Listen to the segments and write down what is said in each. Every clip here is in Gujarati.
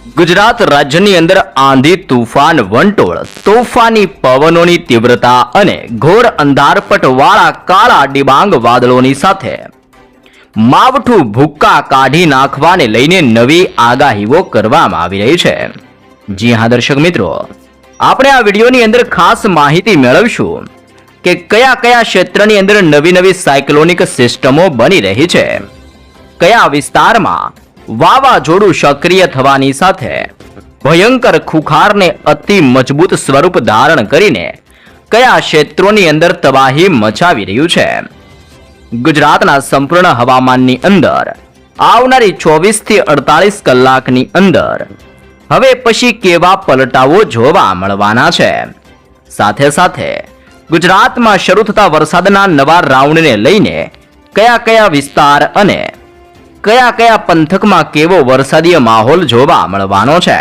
ગુજરાત રાજ્યની અંદર આંધી તુફાન વંટોળ તોફાની પવનોની તીવ્રતા અને ઘોર અંધારપટવાળા કાળા ડિબાંગ વાદળોની સાથે માવઠું ભૂક્કા કાઢી નાખવાને લઈને નવી આગાહીઓ કરવામાં આવી રહી છે। જી હા દર્શક મિત્રો, આપણે આ વિડીયોની અંદર ખાસ માહિતી મેળવશું કે કયા કયા ક્ષેત્રની અંદર નવી નવી સાયક્લોનિક સિસ્ટમો બની રહી છે, કયા વિસ્તારમાં વાવાઝોડું સક્રિય થવાની સાથે ભયંકર ખુખારને અતિ મજબૂત સ્વરૂપ ધારણ કરીને કયા ક્ષેત્રોની અંદર તબાહી મચાવી રહ્યું છે। ગુજરાતના સંપૂર્ણ હવામાનની અંદર આવનારી 24 થી 48 કલાકની અંદર હવે પછી કેવા પલટાવો જોવા મળવાના છે, સાથે સાથે ગુજરાતમાં શરૂ થતા વરસાદના નવા રાઉન્ડને લઈને કયા કયા વિસ્તાર અને કયા કયા પંથકમાં કેવો વરસાદીય માહોલ જોવા મળવાનો છે।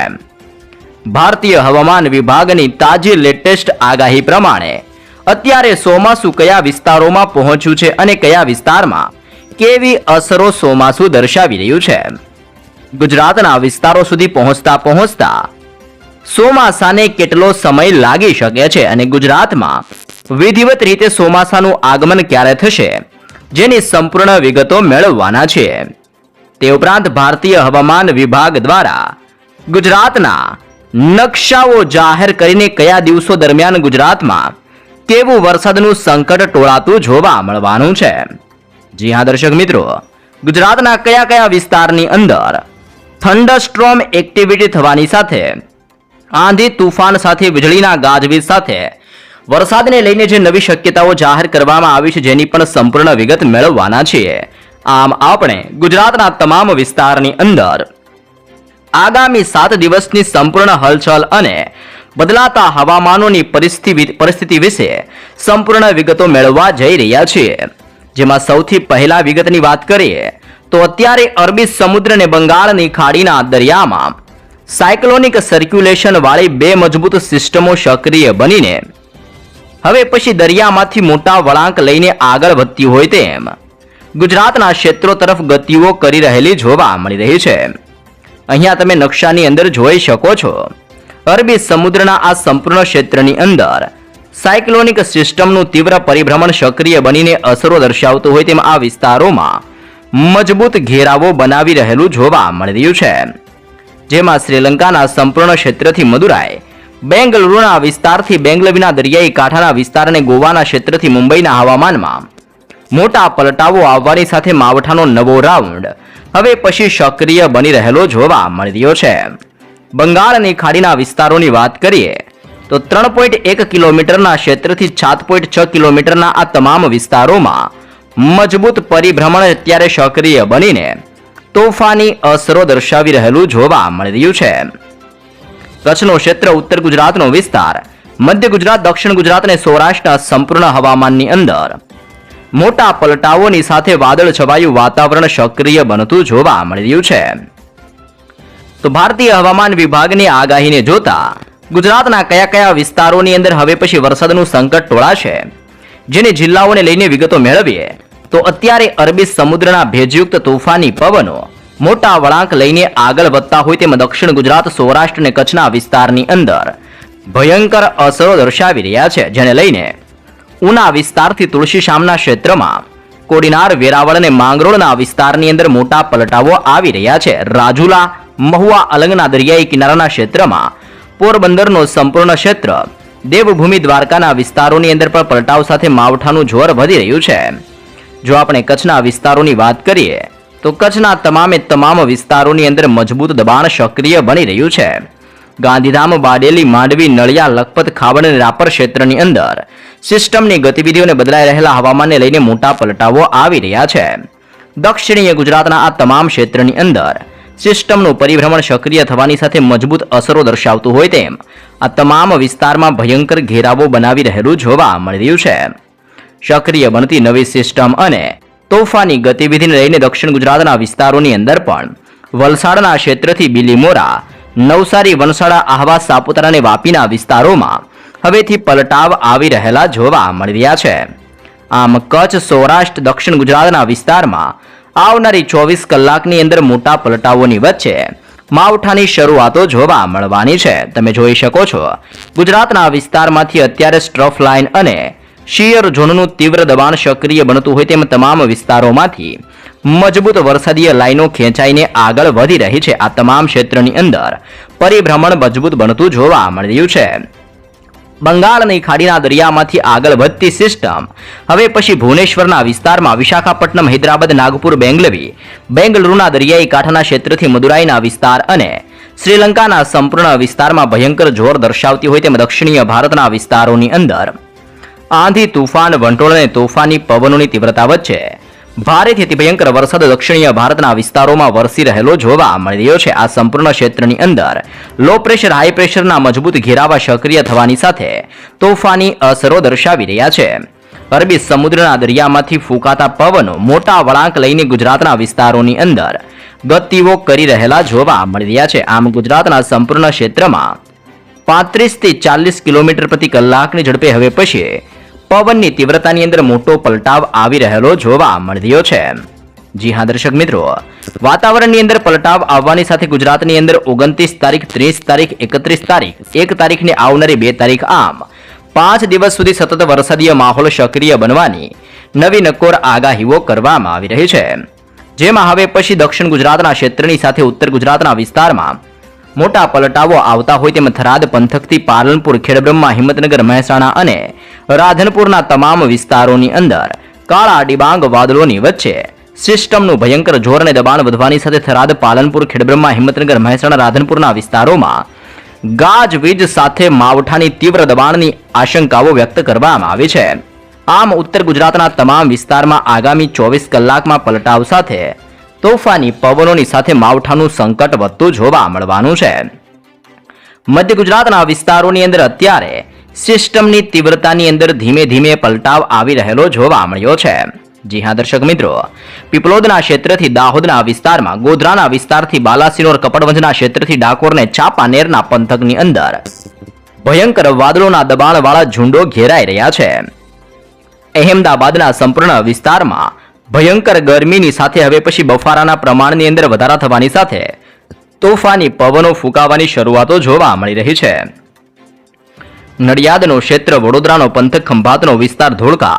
ભારતીય હવામાન વિભાગની તાજી લેટેસ્ટ આગાહી પ્રમાણે અત્યારે ચોમાસું કયા વિસ્તારોમાં પહોંચ્યું છે અને કયા વિસ્તારમાં કેવી અસરો ચોમાસું દર્શાવી રહ્યું છે। ગુજરાતના વિસ્તારો સુધી પહોંચતા ચોમાસાને કેટલો સમય લાગી શકે છે અને ગુજરાતમાં વિધિવત રીતે ચોમાસાનું આગમન ક્યારે થશે, જેની સંપૂર્ણ વિગતો મેળવવાના છે। તે ઉપરાંત ભારતીય હવામાન વિભાગ દ્વારા ગુજરાતના નકશાઓ જાહેર કરીને કયા દિવસો દરમિયાન ગુજરાતમાં કેવું વરસાદનું સંકટ ટોળાતું જોવા મળવાનું છે। જી હા દર્શક મિત્રો, ગુજરાતના કયા કયા વિસ્તારની અંદર થંડરસ્ટ્રોમ એક્ટિવિટી થવાની સાથે આંધી તુફાન સાથે વીજળીના ગાજવીજ સાથે વરસાદને લઈને જે નવી શક્યતાઓ જાહેર કરવામાં આવી છે, જેની પણ સંપૂર્ણ વિગત મેળવવાના છીએ। આમ આપણે ગુજરાતના તમામ વિસ્તારની અંદર આગામી 7 દિવસની સંપૂર્ણ હલચલ અને બદલાતા હવામાનોની પરિસ્થિતિ વિશે સંપૂર્ણ વિગતો મેળવવા જઈ રહ્યા છીએ। જેમાં સૌથી પહેલા વિગતની વાત કરીએ તો અત્યારે અરબી સમુદ્ર અને બંગાળની ખાડીના દરિયામાં સાયક્લોનિક સર્ક્યુલેશન વાળી 2 મજબૂત સિસ્ટમો સક્રિય બનીને હવે પછી દરિયામાંથી મોટા વળાંક લઈને આગળ વધતી હોય તેમ ગુજરાતના ક્ષેત્રો તરફ ગતિઓ કરી રહેલી જોવા મળી રહી છે। અહીંયા તમે નકશાની અંદર જોઈ શકો છો, અરબી સમુદ્રના આ સંપૂર્ણ ક્ષેત્રની અંદર સાયક્લોનિક સિસ્ટમનું તીવ્ર પરિભ્રમણ સક્રિય બનીને અસરો દર્શાવતું હોય તેમ આ વિસ્તારોમાં મજબૂત ઘેરાવો બનાવી રહેલું જોવા મળી રહ્યું છે। જેમાં શ્રીલંકાના સંપૂર્ણ ક્ષેત્રથી મદુરાઈ, બેંગલુરુના વિસ્તારથી બેંગલવીના દરિયાઈ કાંઠાના વિસ્તાર અને ગોવાના ક્ષેત્રથી મુંબઈના હવામાનમાં મોટા પલટાવો આવવાની સાથે માવઠાનો નવો રાઉન્ડ હવે પછી સક્રિય બની રહેલો જોવા મળી રહ્યો છે। બંગાળની ખાડીના વિસ્તારોની વાત કરીએ તો 3.1 કિલોમીટરના ક્ષેત્રથી 7.6 કિલોમીટરના આ તમામ વિસ્તારોમાં મજબૂત પરિભ્રમણ અત્યારે સક્રિય બનીને તોફાની અસરો દર્શાવી રહેલું જોવા મળી રહ્યું છે। કચ્છનો ક્ષેત્ર, ઉત્તર ગુજરાતનો વિસ્તાર, મધ્ય ગુજરાત, દક્ષિણ ગુજરાત અને સૌરાષ્ટ્રના સંપૂર્ણ હવામાનની અંદર મોટા પલટાઓની સાથે વાદળ છવાયું વાતાવરણ સક્રિય બનતું જોવા મળી રહ્યું છે। તો ભારતીય હવામાન વિભાગની આગાહીને જોતા ગુજરાતના કયા કયા વિસ્તારોની અંદર હવે પછી વરસાદનું સંકટ ટોળાશે, જેની જિલ્લાઓને લઈને વિગતો મેળવીએ તો અત્યારે અરબી સમુદ્રના ભેજયુક્ત તોફાની પવનો મોટા વળાંક લઈને આગળ વધતા હોય તેમ દક્ષિણ ગુજરાત, સૌરાષ્ટ્ર અને કચ્છના વિસ્તારની અંદર ભયંકર અસરો દર્શાવી રહ્યા છે, જેને લઈને ઉના વિસ્તારથી તુલસીશામના ક્ષેત્રમાં કોડીનાર, વેરાવળ અને માંગરોળના વિસ્તારની અંદર મોટા પલટાવો આવી રહ્યા છે। રાજુલા, મહુવા, અલંગના દરિયાઈ કિનારાના ક્ષેત્રમાં પોરબંદરનો સંપૂર્ણ ક્ષેત્ર, દેવભૂમિ દ્વારકાના વિસ્તારોની અંદર પણ પલટાવ સાથે માવઠાનું જોર વધી રહ્યું છે। જો આપણે કચ્છના વિસ્તારોની વાત કરીએ તો કચ્છના તમામ વિસ્તારોની અંદર મજબૂત દબાણ સક્રિય બની રહ્યું છે। ગાંધીધામ, બારડોલી, માંડવી, નળિયા, લખપત, ખાવડ અને રાપર ક્ષેત્રની અંદર સિસ્ટમની ગતિવિધિઓને બદલાઈ રહેલા હવામાનને લઈને મોટા પલટાવો આવી રહ્યા છે। દક્ષિણીય ગુજરાતના આ તમામ ક્ષેત્રની અંદર સિસ્ટમનું પરિભ્રમણ સક્રિય થવાની સાથે મજબૂત અસરો દર્શાવતું હોય તેમ આ તમામ વિસ્તારમાં ભયંકર ઘેરાવો બનાવી રહેલું જોવા મળી રહ્યું છે। સક્રિય બનતી નવી સિસ્ટમ અને તોફાની ગતિવિધિને લઈને દક્ષિણ ગુજરાતના વિસ્તારોની અંદર પણ વલસાડના ક્ષેત્રથી બીલીમોરા, નવસારી, વણસાડા, આહવા, સાપુતારા અને વાપીના વિસ્તારોમાં હવેથી પલટાવ આવી રહેલા જોવા મળી રહ્યા છે। આમ કચ્છ, સૌરાષ્ટ્ર, દક્ષિણ ગુજરાતના વિસ્તારમાં આવનારી 24 કલાકની અંદર મોટા પલટાઓની વચ્ચે માવઠાની શરૂઆતો જોવા મળવાની છે. તમે જોઈ શકો છો ગુજરાતના વિસ્તારમાંથી અત્યારે સ્ટ્રફ લાઇન અને શિયર ઝોનનું તીવ્ર દબાણ સક્રિય બનતું હોય તેમ તમામ વિસ્તારોમાંથી મજબૂત વરસાદીય લાઈનો ખેંચાઈને આગળ વધી રહી છે. આ તમામ ક્ષેત્રની અંદર પરિભ્રમણ મજબૂત બનતું જોવા મળી રહ્યું છે. બંગાળની ખાડીના દરિયામાંથી આગળ વધતી સિસ્ટમ હવે પછી ભુવનેશ્વરના વિસ્તારમાં વિશાખાપટ્ટનમ, હૈદરાબાદ, નાગપુર, બેંગલુરુના દરિયાઈ કાંઠાના ક્ષેત્રથી મદુરાઈના વિસ્તાર અને શ્રીલંકાના સંપૂર્ણ વિસ્તારમાં ભયંકર જોર દર્શાવતી હોય તેમ દક્ષિણીય ભારતના વિસ્તારોની અંદર આંધી, તુફાન, વંટોળ અને તોફાની પવનોની તીવ્રતા વચ્ચે ભારેથી અતિ ભયંકર વરસાદ દક્ષિણીય ભારતના વિસ્તારોમાં વરસી રહેલો જોવા મળી રહ્યો છે. આ સંપૂર્ણ ક્ષેત્રની અંદર લો પ્રેશર, હાઈ પ્રેશરના મજબૂત ઘેરાવા સક્રિય થવાની સાથે તોફાની અસરો દર્શાવી રહ્યા છે. અરબી સમુદ્રના દરિયામાંથી ફૂંકાતા પવનો મોટા વળાંક લઈને ગુજરાતના વિસ્તારોની અંદર ગતિઓ કરી રહેલા જોવા મળી રહ્યા છે. આમ ગુજરાતના સંપૂર્ણ ક્ષેત્રમાં 35 થી 40 કિલોમીટર પ્રતિ કલાકની ઝડપે હવે પછી પવનની તીવ્રતાની અંદર મોટો પલટાવ આવી રહેલો જોવા મળી રહ્યો છે. જી હા દર્શક મિત્રો, વાતાવરણની અંદર પલટાવ આવવાની સાથે ગુજરાતની અંદર 29 તારીખ, 30 તારીખ, 31 તારીખ, 1 તારીખને આવનારી 2 તારીખ આમ 5 દિવસ સુધી સતત વરસાદીય માહોલ સક્રિય બનવાની નવી નક્કોર આગાહીઓ કરવામાં આવી રહી છે. જેમાં હવે પછી દક્ષિણ ગુજરાતના ક્ષેત્રની સાથે ઉત્તર ગુજરાતના વિસ્તારમાં મોટા પલટાવો આવતા હોય તેમ થરાદ પંથકથી પાલનપુર, ખેડબ્રહ્મા, હિંમતનગર, મહેસાણા અને રાધનપુરના તમામ વિસ્તારોની અંદર કાળા ડિબાંગ વાદળોની વચ્ચે સિસ્ટમનું ભયંકર જોર અને દબાણ વધવાની સાથે થરાદ, પાલનપુર, ખેડબ્રહ્મા, હિંમતનગર, મહેસાણા, રાધનપુરના વિસ્તારોમાં ગાજવીજ સાથે માવઠાની તીવ્ર દબાણની આશંકાઓ વ્યક્ત કરવામાં આવી છે. આમ ઉત્તર ગુજરાતના તમામ વિસ્તારમાં આગામી 24 કલાકમાં પલટાવ સાથે તોફાની પવનોની સાથે માવઠાનું સંકટ વધતું જોવા મળવાનું છે. મધ્ય ગુજરાતના વિસ્તારોની અંદર અત્યારે સિસ્ટમની તીવ્રતાની અંદર ધીમે ધીમે પલટાવ આવી રહેલો જોવા મળ્યો છે. જી હા દર્શક મિત્રો, પીપલોદના ક્ષેત્રથી દાહોદના વિસ્તારમાં, ગોધરાના વિસ્તારથી બાલાસિનોર, કપડવંજના ક્ષેત્રથી ડાકોરને ચાંપાનેરના પંથકની અંદર ભયંકર વાદળોના દબાણવાળા ઝુંડો ઘેરાઈ રહ્યા છે. અહેમદાબાદના સંપૂર્ણ વિસ્તારમાં ભયંકર ગરમીની સાથે હવે પછી બફારાના પ્રમાણની અંદર વધારા થવાની સાથે તોફાની પવનો ફૂંકાવાની શરૂઆતો જોવા મળી રહી છે. નડિયાદનો ક્ષેત્ર, વડોદરાનો પંથક, ખંભાતનો વિસ્તાર, ધોળકા,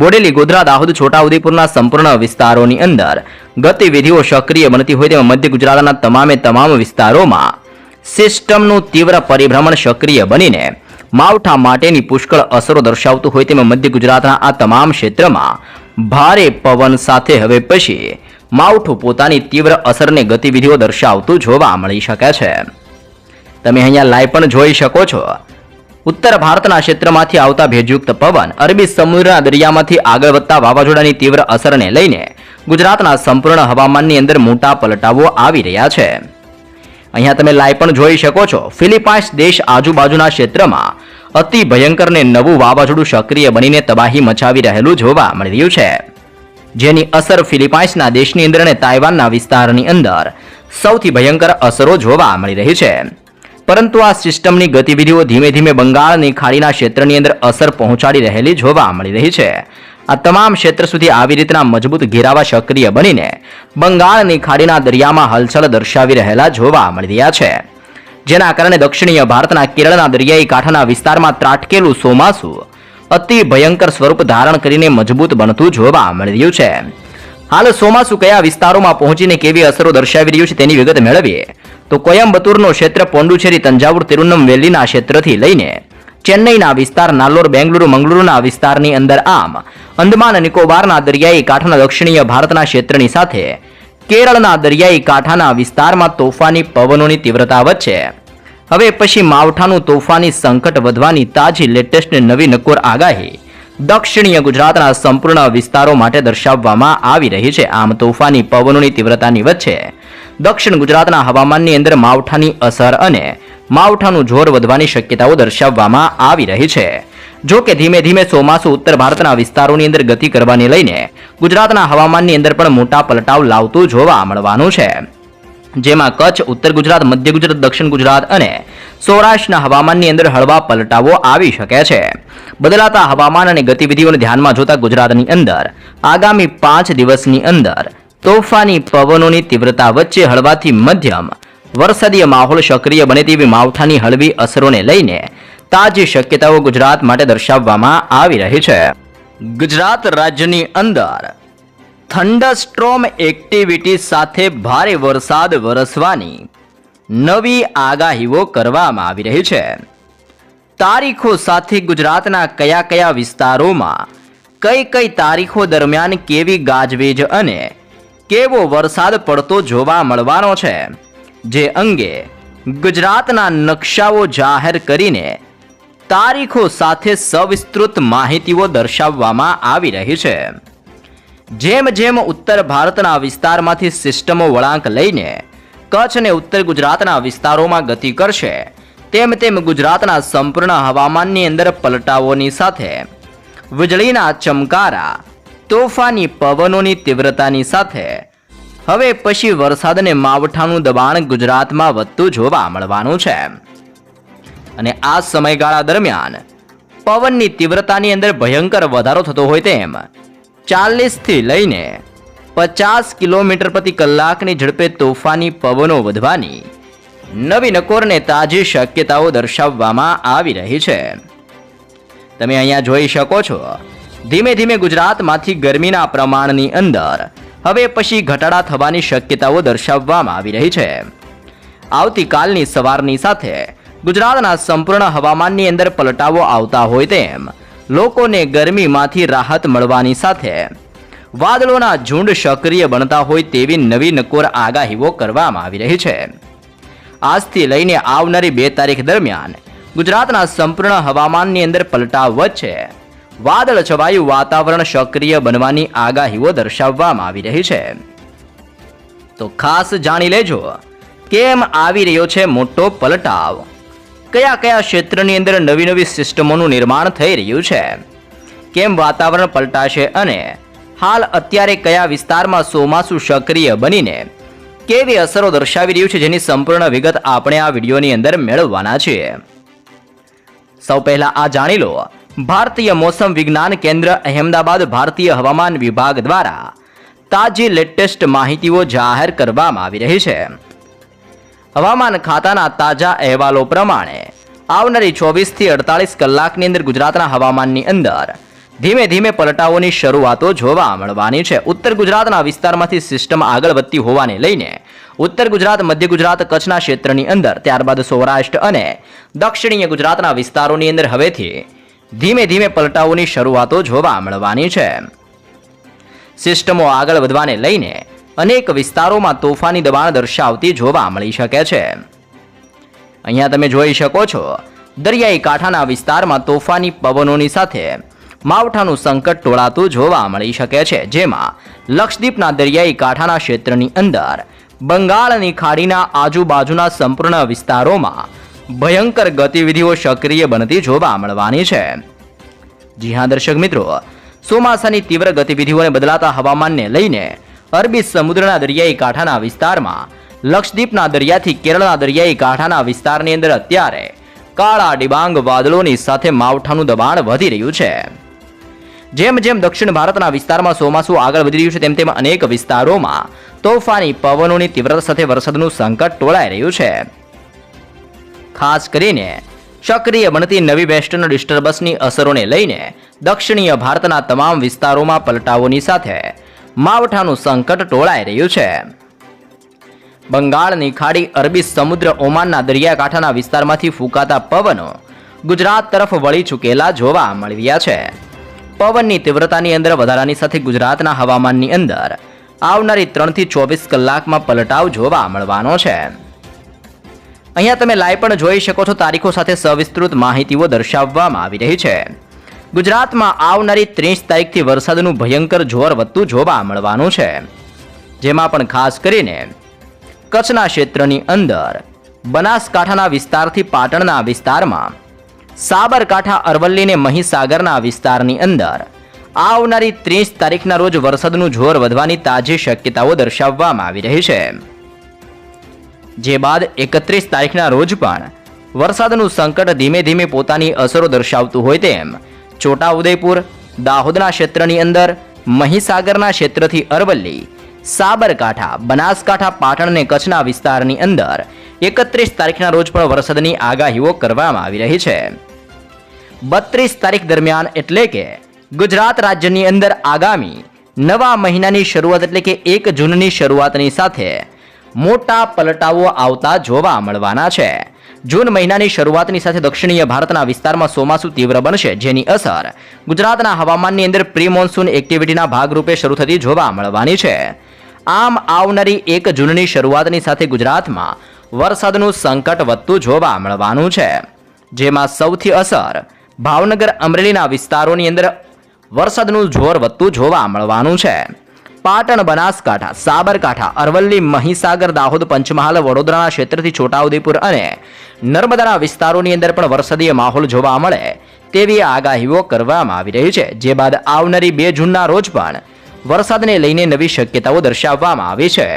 બોડેલી, ગોધરા, દાહોદ, છોટાઉદેપુરના સંપૂર્ણ વિસ્તારોની અંદર ગતિવિધિઓ સક્રિય બનતી હોય તેમાં મધ્ય ગુજરાતના તમામ વિસ્તારોમાં સિસ્ટમનું તીવ્ર પરિભ્રમણ સક્રિય બનીને માવઠા માટેની પુષ્કળ અસરો દર્શાવતું હોય તેમાં મધ્ય ગુજરાતના આ તમામ ક્ષેત્રમાં ભારે પવન સાથે હવે પછી માવઠું પોતાની તીવ્ર અસરને ગતિવિધિઓ દર્શાવતું જોવા મળી શકે છે. તમે અહીંયા લાઈવ પણ જોઈ શકો છો. ઉત્તર ભારતના ક્ષેત્રમાંથી આવતા ભેજયુક્ત પવન અરબી સમુદ્રના દરિયામાંથી આગળ વધતા વાવાઝોડાની તીવ્ર અસરને લઈને ગુજરાતના સંપૂર્ણ હવામાનની અંદર મોટા પલટાવો આવી રહ્યા છે. અહીંયા તમે લાઈવ પણ જોઈ શકો છો. ફિલિપાઇન્સ દેશ આજુબાજુના ક્ષેત્રમાં અતિ ભયંકર ને નવું વાવાઝોડું સક્રિય બનીને તબાહી મચાવી રહેલું જોવા મળી રહ્યું છે. જેની અસર ફિલિપાઇન્સના દેશની અંદર અને તાઇવાનના વિસ્તારની અંદર સૌથી ભયંકર અસરો જોવા મળી રહી છે. પરંતુ આ સિસ્ટમની ગતિવિધિઓ ધીમે ધીમે બંગાળની ખાડીના ક્ષેત્રની અંદર અસર પહોંચાડી રહેલી જોવા મળી રહી છે. આ તમામ ક્ષેત્ર સુધી આવી રીતના મજબૂત ઘેરાવા સક્રિય બનીને બંગાળની ખાડીના દરિયામાં હલચલ દર્શાવી રહેલા જોવા મળી રહ્યા છે. જેના કારણે દક્ષિણીય ભારતના કેરળના દરિયાઈ કાંઠાના વિસ્તારમાં ત્રાટકેલું ચોમાસું અતિ ભયંકર સ્વરૂપ ધારણ કરીને મજબૂત બનતું જોવા મળી રહ્યું છે. હાલ ચોમાસું કયા વિસ્તારોમાં પહોંચીને કેવી અસરો દર્શાવી રહ્યું છે તેની વિગત મેળવીએ તો કોયમ્બતુરનું ક્ષેત્ર, પોંડુચેરી, તંજાવુર, તિરુનમવેલીના ક્ષેત્રથી લઈને ચેન્નઈના વિસ્તાર, નાલ્લોર, બેંગલુરુ, મંગળુરુના વિસ્તારની અંદર આમ અંદમાન નિકોબારના દરિયાઈ કાંઠાના દક્ષિણીય ભારતના ક્ષેત્રની સાથે કેરળના દરિયાઈ કાંઠાના વિસ્તારમાં તોફાની પવનોની તીવ્રતા વચ્ચે હવે પછી માવઠાનું તોફાની સંકટ વધવાની તાજી લેટેસ્ટ નવી નક્કોર આગાહી દક્ષિણીય ગુજરાતના સંપૂર્ણ વિસ્તારો માટે દર્શાવવામાં આવી રહી છે. આમ તોફાની પવનોની તીવ્રતાની વચ્ચે દક્ષિણ ગુજરાતના હવામાનની અંદર માવઠાની અસર અને માવઠાનું જોર વધવાની શક્યતાઓ દર્શાવવામાં આવી રહી છે. જો કે ધીમે ધીમે ચોમાસું ઉત્તર ભારતના વિસ્તારોની અંદર ગતિ કરવાને લઈને ગુજરાતના હવામાનની અંદર પણ મોટા પલટાવ લાવતું જોવા મળવાનું છે. જેમાં કચ્છ, ઉત્તર ગુજરાત, મધ્ય ગુજરાત, દક્ષિણ ગુજરાત અને સૌરાષ્ટ્રના હવામાનની અંદર હળવા પલટાવો આવી શકે છે. બદલાતા હવામાન અને ગતિવિધિઓને ધ્યાનમાં જોતા ગુજરાતની અંદર આગામી 5 દિવસની અંદર તોફાની પવનોની તીવ્રતા વચ્ચે હળવાથી મધ્યમ વરસાદી માહોલ સક્રિય બને તેવી માવઠાની હળવી અસરોને લઈને તાજી શક્યતાઓ ગુજરાત માટે દર્શાવવામાં આવી રહી છે. ગુજરાત રાજ્યની અંદર થંડરસ્ટ્રોમ એક્ટિવિટી સાથે ભારે વરસાદ વરસવાની નવી આગાહીઓ કરવામાં આવી રહી છે. તારીખો સાથે ગુજરાતના કયા કયા વિસ્તારોમાં કઈ કઈ તારીખો દરમિયાન કેવી ગાજવીજ અને કેવો વરસાદ પડતો જોવા મળવાનો છે, જે અંગે ગુજરાતના નકશાઓ જાહેર કરીને તારીખો સાથે સવિસ્તૃત માહિતીઓ દર્શાવવામાં આવી રહી છે. જેમ જેમ ઉત્તર ભારતના વિસ્તારમાંથી સિસ્ટમો વળાંક લઈને કચ્છ અને ઉત્તર ગુજરાતના વિસ્તારોમાં ગતિ કરશે, તેમ તેમ ગુજરાતના સંપૂર્ણ હવામાનની અંદર પલટાઓની સાથે વીજળીના ચમકારા, તોફાની પવનોની તીવ્રતાની સાથે હવે પછી વરસાદ અને માવઠાનું દબાણ ગુજરાતમાં વધતું જોવા મળવાનું છે. અને આ સમયગાળા દરમિયાન પવનની તીવ્રતાની અંદર ભયંકર વધારો થતો હોય તેમ 40 થી લઈને 50 કિલોમીટર પ્રતિ કલાકની ઝડપે તોફાની પવનો વધવાની નવી નકોરને તાજી શક્યતાઓ દર્શાવવામાં આવી રહી છે. તમે અહીંયા જોઈ શકો છો, ધીમે ધીમે ગુજરાતમાંથી ગરમીના પ્રમાણની અંદર હવે પછી ઘટાડા થવાની શક્યતાઓ દર્શાવવામાં આવી રહી છે. આવતીકાલની સવારની સાથે ગુજરાતના સંપૂર્ણ હવામાનની અંદર પલટાવો આવતા હોય તેમ લોકોને ગરમીમાંથી રાહત મળવાની સાથે વાદળોના ઝુંડ સક્રિય બનતા હોય તેવી નવી નકોર આગાહીઓ કરવામાં આવી રહી છે. આજથી લઈને આવનારી 2 તારીખ દરમિયાન ગુજરાતના સંપૂર્ણ હવામાનની અંદર પલટાવ વચ્ચે વાદળ છવાયું વાતાવરણ સક્રિય બનવાની આગાહીઓ દર્શાવવામાં આવી રહી છે. તો ખાસ જાણી લેજો કેમ આવી રહ્યો છે મોટો પલટાવ, કયા કયા ક્ષેત્રની અંદર નવી નવી સિસ્ટમોનું નિર્માણ થઈ રહ્યું છે, કેમ વાતાવરણ પલટાશે અને હાલ અત્યારે કયા વિસ્તારમાં ચોમાસું સક્રિય બનીને કેવી અસરો દર્શાવી રહ્યું છે, જેની સંપૂર્ણ વિગત આપણે આ વિડીયોની અંદર મેળવવાના છીએ. સૌ પહેલા આ જાણી લો, ભારતીય મોસમ વિજ્ઞાન કેન્દ્ર અહેમદાબાદ ભારતીય હવામાન વિભાગ દ્વારા તાજી લેટેસ્ટ માહિતીઓ જાહેર કરવામાં આવી રહી છે. હવામાન ખાતાના તાજા અહેવાલો પ્રમાણે આવનારી 24 થી 48 કલાકની અંદર ગુજરાતના હવામાનની અંદર ધીમે ધીમે પલટાઓની શરૂઆતો જોવા મળવાની છે. ઉત્તર ગુજરાતના વિસ્તારમાંથી સિસ્ટમ આગળ વધતી હોવાને લઈને ઉત્તર ગુજરાત, મધ્ય ગુજરાત, કચ્છના ક્ષેત્રની અંદર, ત્યારબાદ સૌરાષ્ટ્ર અને દક્ષિણીય ગુજરાતના વિસ્તારોની અંદર હવેથી ધીમે ધીમે પલટાઓની શરૂઆતો જોવા મળવાની છે. સિસ્ટમો આગળ વધવાને લઈને અનેક વિસ્તારોમાં તોફાની દબાણ દર્શાવતી જોવા મળી શકે છે. અહીંયા તમે જોઈ શકો છો, દરિયાઈ કાંઠાના વિસ્તારમાં તોફાની પવનોની સાથે માવઠાનું સંકટ ટોળાતું જોવા મળી શકે છે, જેમાં લક્ષદ્વીપના દરિયાઈ કાંઠાના ક્ષેત્રની અંદર બંગાળની ખાડીના આજુબાજુના સંપૂર્ણ વિસ્તારોમાં ભયંકર ગતિવિધિઓ સક્રિય બનતી જોવા મળવાની છે. જી હા દર્શક મિત્રો, ચોમાસાની તીવ્ર ગતિવિધિઓને બદલાતા હવામાનને લઈને અરબી સમુદ્રના દરિયાઈ કાંઠાના વિસ્તારમાં, લક્ષદ્વીપના દરિયાથી કેરળના દરિયાઈ કાંઠાના વિસ્તારની અંદર અત્યારે કાળા ડિબાંગ વાદળોની સાથે માવઠાનું દબાણ વધી રહ્યું છે. જેમ જેમ દક્ષિણ ભારતના વિસ્તારમાં ચોમાસું આગળ વધી રહ્યું છે, તેમ તેમ અનેક વિસ્તારોમાં તોફાની પવનોની તીવ્રતા સાથે વરસાદનું સંકટ ટોળાઈ રહ્યું છે. ખાસ કરીને સક્રિય બનતી નવી વેસ્ટર્ન ડિસ્ટર્બન્સની અસરોને લઈને દક્ષિણીય ભારતના તમામ વિસ્તારોમાં પલટાઓની સાથે માવઠાનું સંકટ ટોળાઈ રહ્યું છે. બંગાળની ખાડી, અરબી સમુદ્ર, ઓમાનના દરિયાકાંઠાના વિસ્તારમાંથી ફૂંકાતા પવનો ગુજરાત તરફ વળી ચૂકેલા જોવા મળ્યા છે. પવનની તીવ્રતાની અંદર વધારાની સાથે ગુજરાતના હવામાનની અંદર આવનારી 3 થી 24 કલાકમાં પલટાવ જોવા મળવાનો છે. અહીંયા તમે લાઈવ પણ જોઈ શકો છો, તારીખો સાથે સવિસ્તૃત માહિતીઓ દર્શાવવામાં આવી રહી છે. ગુજરાતમાં આવનારી 30 તારીખથી વરસાદનું ભયંકર જોર વધતું જોવા મળવાનું છે, જેમાં પણ ખાસ કરીને કચ્છના ક્ષેત્રની અંદર, બનાસકાંઠાના વિસ્તારથી પાટણના વિસ્તારમાં, સાબરકાંઠા, અરવલ્લી અને મહીસાગરના વિસ્તારની અંદર આવનારી 30 તારીખના રોજ વરસાદનું જોર વધવાની તાજી શક્યતાઓ દર્શાવવામાં આવી રહી છે. જે બાદ 31 તારીખના રોજ પણ વરસાદનું સંકટ ધીમે ધીમે પોતાની અસરો દર્શાવતું હોય તેમ છોટાઉદેપુર, દાહોદના ક્ષેત્રની અંદર, મહીસાગરના ક્ષેત્રથી અરવલ્લી, સાબરકાંઠા, બનાસકાંઠા, પાટણ અને કચ્છના વિસ્તારની અંદર 31 તારીખના રોજ પણ વરસાદની આગાહીઓ કરવામાં આવી રહી છે. 32 તારીખ દરમિયાન એટલે કે ગુજરાત રાજ્યની અંદર આગામી નવા મહિનાની શરૂઆત એટલે કે 1 જૂનની શરૂઆતની સાથે મોટા પલટાઓ આવતા જોવા મળવાના છે. જૂન મહિનાની શરૂઆતની સાથે દક્ષિણીય ભારતના વિસ્તારમાં ચોમાસું તીવ્ર બનશે, જેની અસર ગુજરાતના હવામાનની અંદર પ્રી મોન્સૂન એક્ટિવિટીના ભાગરૂપે શરૂ થતી જોવા મળવાની છે. આમ આવનારી 1 જૂનની શરૂઆતની સાથે ગુજરાતમાં વરસાદનું સંકટ વધતું જોવા મળવાનું છે, જેમાં સૌથી અસર ભાવનગર, અમરેલીના વિસ્તારોની અંદર વરસાદનું જોર વધતું જોવા મળવાનું છે. પાટણ, બનાસકાંઠા, સાબરકાંઠા, અરવલ્લી, મહીસાગર, દાહોદ, પંચમહાલ, વડોદરાના ક્ષેત્રથી છોટાઉદેપુર અને નર્મદાના વિસ્તારોની અંદર પણ વરસાદીય માહોલ જોવા મળે તેવી આગાહીઓ કરવામાં આવી રહી છે. જે બાદ આવનારી 2 જૂનના રોજ પણ વરસાદને લઈને નવી શક્યતાઓ દર્શાવવામાં આવી છે.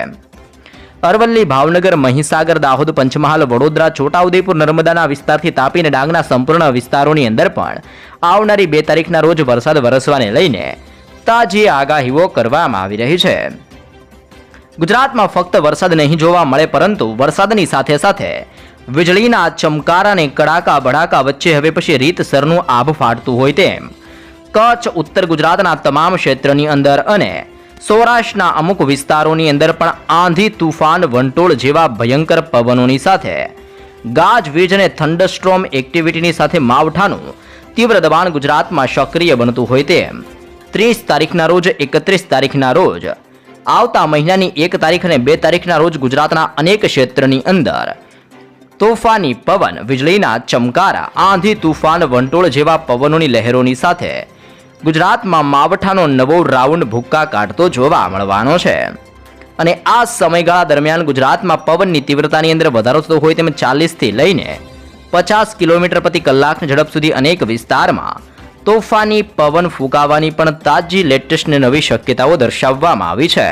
અરવલ્લી, ભાવનગર, મહીસાગર, દાહોદ, પંચમહાલ, વડોદરા, છોટાઉદેપુર, નર્મદાના વિસ્તારથી તાપી અને ડાંગના સંપૂર્ણ વિસ્તારોની અંદર પણ આવનારી 2 તારીખના રોજ વરસાદ વરસવાને લઈને તાજી આગાહીઓ કરવામાં આવી રહી છે. ગુજરાતમાં ફક્ત વરસાદ નહીં જોવા મળે, પરંતુ વરસાદની સાથે સાથે વીજળીના ચમકારા અને કડાકા ભડાકા વચ્ચે હવે પછી રીતસરનું આભ ફાટતું હોય તેમ કચ્છ, ઉત્તર ગુજરાતના તમામ ક્ષેત્રની અંદર અને સૌરાષ્ટ્રના અમુક વિસ્તારોની અંદર પણ આંધી, તુફાન, વંટોળ જેવા ભયંકર પવનોની સાથે ગાજવીજ અને થંડરસ્ટ્રોમ એક્ટિવિટીની સાથે માવઠાનું તીવ્ર દબાણ ગુજરાતમાં સક્રિય બનતું હોય તેમ 30 તારીખના રોજ, 31 તારીખના રોજ, આવતા મહિનાની 1 તારીખ અને 2 તારીખના રોજ ગુજરાતના અનેક ક્ષેત્રની અંદર તોફાની પવન, વીજળીના ચમકારા, આંધી, તુફાન, વંટોળ જેવા પવનોની લહેરોની સાથે ગુજરાતમાં માવઠાનો નવો રાઉન્ડ ભૂક્કા કાઢતો જોવા મળવાનો છે. અને આ સમયગાળા દરમિયાન ગુજરાતમાં પવનની તીવ્રતાની અંદર વધારો થતો હોય તેમ 40 થી લઈને 50 કિલોમીટર પ્રતિ કલાકની ઝડપ સુધી અનેક વિસ્તારમાં તોફાની પવન ફૂંકાવાની પણ તાજી લેટેસ્ટ નવી શક્યતાઓ દર્શાવવામાં આવી છે.